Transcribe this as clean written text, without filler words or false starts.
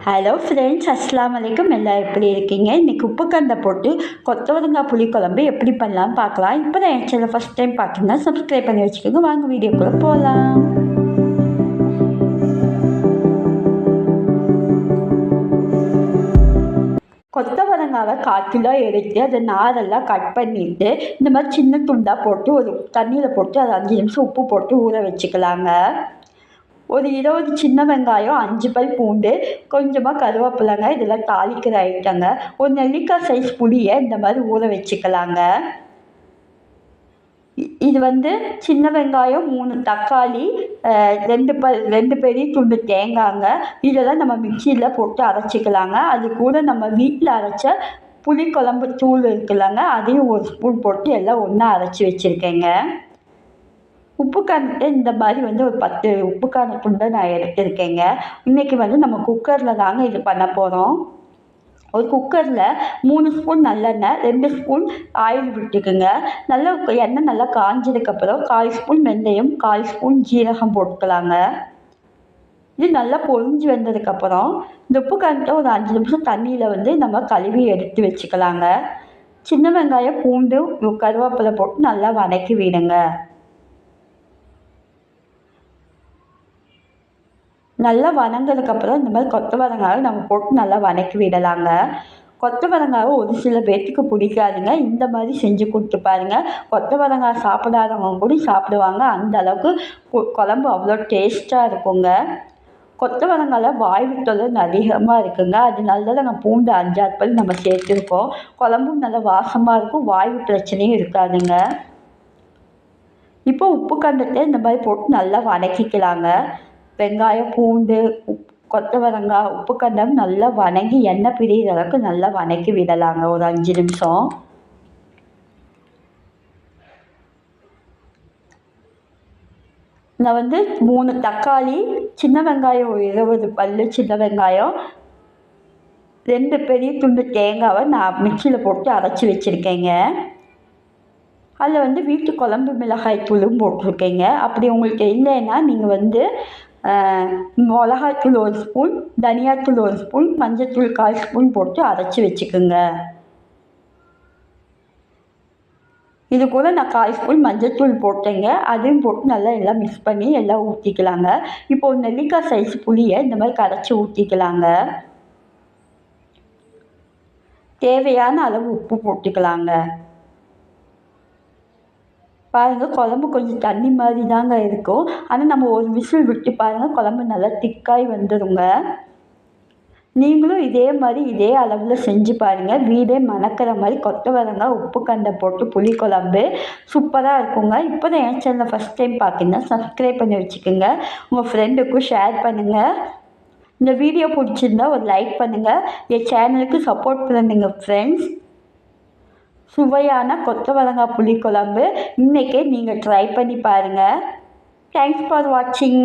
Hello friends, அஸ்ஸலாமு அலைக்கும். எல்லாம் எப்படி இருக்கீங்க? இன்றைக்கி உப்புக்கண்டை போட்டு கொத்தவரங்காய் புளிக்குழம்பு எப்படி பண்ணலான்னு பார்க்கலாம். இப்போ தான் என் சேனல் ஃபஸ்ட் டைம் பார்த்தீங்கன்னா சப்ஸ்கிரைப் பண்ணி வச்சுக்கோங்க. வாங்க வீடியோக்குள்ளே போகலாம். கொத்தவரங்காவை 1/4 கிலோ எடுத்து அதை நாரெல்லாம் கட் பண்ணிவிட்டு இந்த மாதிரி சின்ன துண்டாக போட்டு ஒரு தண்ணியில் போட்டு அதை 5 நிமிஷம் உப்பு போட்டு ஊற வச்சுக்கலாங்க. ஒரு 20 சின்ன வெங்காயம், 5 பல் பூண்டு, கொஞ்சமாக கருவேப்பிலைங்க, இதெல்லாம் தாளிக்கிற ஐட்டங்க. ஒரு நெல்லிக்காய் சைஸ் புளியை இந்த மாதிரி ஊற வச்சுக்கலாங்க. இது சின்ன வெங்காயம், 3 தக்காளி, 2 பெரிய துண்டு தேங்காய்ங்க. இதெல்லாம் நம்ம மிக்சியில் போட்டு அரைச்சிக்கலாங்க. அது கூட நம்ம வீட்டில் அரைச்ச புளிக்குழம்பு தூள் இருக்குல்லங்க, அதையும் 1 ஸ்பூன் போட்டு எல்லாம் ஒன்றா அரைச்சி வச்சுருக்கேங்க. உப்புக்காரத்தை இந்த மாதிரி ஒரு 10 உப்புக்கார துண்டை நான் எடுத்திருக்கேங்க. இன்றைக்கி நம்ம குக்கரில் தாங்க இது பண்ண போகிறோம். ஒரு குக்கரில் 3 ஸ்பூன் நல்லெண்ணெய், 2 ஸ்பூன் ஆயில் விட்டுக்குங்க. எண்ணெய் நல்லா காஞ்சதுக்கப்புறம் 1/4 ஸ்பூன் வெந்தயம், 1/4 ஸ்பூன் ஜீரகம் போட்டுக்கலாங்க. இது நல்லா பொரிஞ்சு வந்ததுக்கப்புறம் இந்த உப்புக்காரத்தை ஒரு 5 நிமிஷம் தண்ணியில் நம்ம கழுவி எடுத்து வச்சுக்கலாங்க. சின்ன வெங்காயம், பூண்டு, கருவேப்பிலை போட்டு நல்லா வதக்கி விடுங்க. நல்லா வதங்கினதுக்கப்புறம் இந்த மாதிரி கொத்தவரங்காயை நம்ம போட்டு நல்லா வதக்கி விடலாங்க. கொத்தவரங்காவை ஒரு சில பேர்த்துக்கு பிடிக்காதுங்க. இந்த மாதிரி செஞ்சு கொடுத்து பாருங்கள். கொத்தவரங்காய் சாப்பிடாதவங்க கூட சாப்பிடுவாங்க. அந்த அளவுக்கு குழம்பு அவ்வளோ டேஸ்ட்டாக இருக்குங்க. கொத்தவரங்காயில் வாய்வு தொல்லை அதிகமாக இருக்குங்க. அதனால தான் நாங்கள் பூண்டு 5-6 பல் நம்ம சேர்த்துருக்கோம். குழம்பும் நல்லா வாசமாக இருக்கும், வாய்வு பிரச்சனையும் இருக்காதுங்க. இப்போ உப்பு கண்டத்தை இந்த மாதிரி போட்டு நல்லா வதக்கிக்கலாங்க. வெங்காயம், பூண்டு, கொத்தவரங்காய், உப்புக்கண்டம் நல்லா வதங்கி எண்ணெய் பிரிகிற அளவுக்கு நல்லா வதக்கி விடலாங்க ஒரு 5 நிமிஷம். நான் 3 தக்காளி, சின்ன வெங்காயம், ஒரு 20 பல் சின்ன வெங்காயம், 2 பெரிய துண்டு தேங்காவை நான் மிக்சியில் போட்டு அரைச்சி வச்சுருக்கேங்க. அதில் வீட்டு குழம்பு மிளகாய் தூளும் போட்டிருக்கேங்க. அப்படி உங்களுக்கு இல்லைன்னா நீங்கள் மிளகாய்த்தூள் 1 ஸ்பூன், தனியாத்தூள் 1 ஸ்பூன், மஞ்சத்தூள் 1/4 ஸ்பூன் போட்டு அரைச்சி வச்சுக்கோங்க. இது கூட நான் 1/4 ஸ்பூன் மஞ்சத்தூள் போட்டேங்க. அதையும் போட்டு நல்லா எல்லாம் மிக்ஸ் பண்ணி எல்லாம் ஊற்றிக்கலாங்க. இப்போ ஒரு நெல்லிக்காய் சைஸ் புளியை இந்த மாதிரி கரைச்சி ஊற்றிக்கலாங்க. தேவையான அளவு உப்பு போட்டுக்கலாங்க. பாருங்கள், குழம்பு கொஞ்சம் தண்ணி மாதிரி தாங்க இருக்கும். ஆனால் நம்ம ஒரு விசில் விட்டு பாருங்கள், குழம்பு நல்லா திக்காய் வந்துடுங்க. நீங்களும் இதே மாதிரி இதே அளவில் செஞ்சு பாருங்கள். வீடே மணக்கிற மாதிரி கொத்தவரங்காய் உப்புக்கண்டை போட்டு புளிக்குழம்பு சூப்பராக இருக்குங்க. இப்போ தான் என் சேனலை ஃபஸ்ட் டைம் பார்த்தீங்கன்னா சப்ஸ்கிரைப் பண்ணி வச்சுக்கோங்க. உங்கள் ஃப்ரெண்டுக்கும் ஷேர் பண்ணுங்கள். இந்த வீடியோ பிடிச்சிருந்தா ஒரு லைக் பண்ணுங்கள். என் சேனலுக்கு சப்போர்ட் பண்ணுங்க ஃப்ரெண்ட்ஸ். சுவையான கொத்தவரங்காய் புளிக்குழம்பு இன்றைக்கே நீங்கள் ட்ரை பண்ணி பாருங்கள். தேங்க்ஸ் ஃபார் வாட்சிங்.